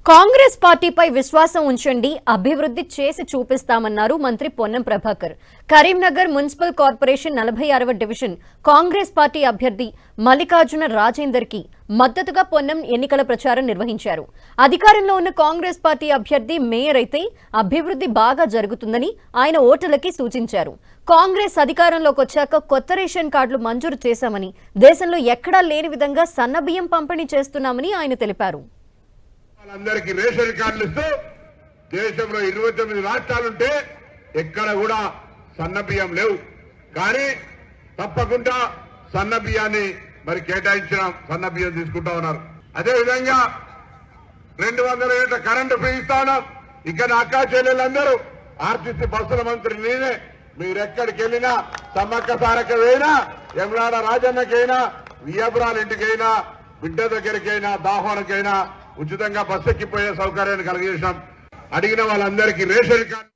కాంగ్రెస్ పార్టీపై విశ్వాసం ఉంచండి, అభివృద్ధి చేసి చూపిస్తామన్నారు మంత్రి పొన్నం ప్రభాకర్. కరీంనగర్ మున్సిపల్ కార్పొరేషన్ 46వ డివిజన్ కాంగ్రెస్ పార్టీ అభ్యర్థి మల్లికార్జున రాజేందర్ కి మద్దతుగా పొన్నం ఎన్నికల ప్రచారం నిర్వహించారు. అధికారంలో ఉన్న కాంగ్రెస్ పార్టీ అభ్యర్థి మేయర్ అయితే అభివృద్ధి బాగా జరుగుతుందని ఆయన ఓటర్లకి సూచించారు. కాంగ్రెస్ అధికారంలోకి వచ్చాక కొత్త రేషన్ కార్డులు మంజూరు చేశామని, దేశంలో ఎక్కడా లేని విధంగా సన్నబియ్యం పంపిణీ చేస్తున్నామని ఆయన తెలిపారు. అందరికి రేషన్ కార్డులు ఇస్తూ దేశంలో 29 రాష్ట్రాలుంటే ఎక్కడ కూడా సన్న బియ్యం లేవు. కానీ తప్పకుండా సన్న బియ్యాన్ని మరి కేటాయించిన సన్న బియ్యం తీసుకుంటా ఉన్నారు. అదేవిధంగా 200 యూనిట్ల కరెంటు ఫ్రీ ఇస్తా ఉన్నాం. ఇక్కడ అక్కా చెల్లెలందరూ ఆర్టీసీ బస్సుల మంత్రి నేనే, మీరెక్కడికి వెళ్ళినా సమ్మక్క సారకైనా, యమలాడ రాజన్నకైనా, వియ్యపురాల ఇంటికైనా, బిడ్డ దగ్గరికైనా, దాహోనకైనా ఉచితంగా బస్సు ఎక్కిపోయే సౌకర్యాన్ని కలిగజేశాం. అడిగిన వాళ్ళందరికీ రేషన్ కార్డు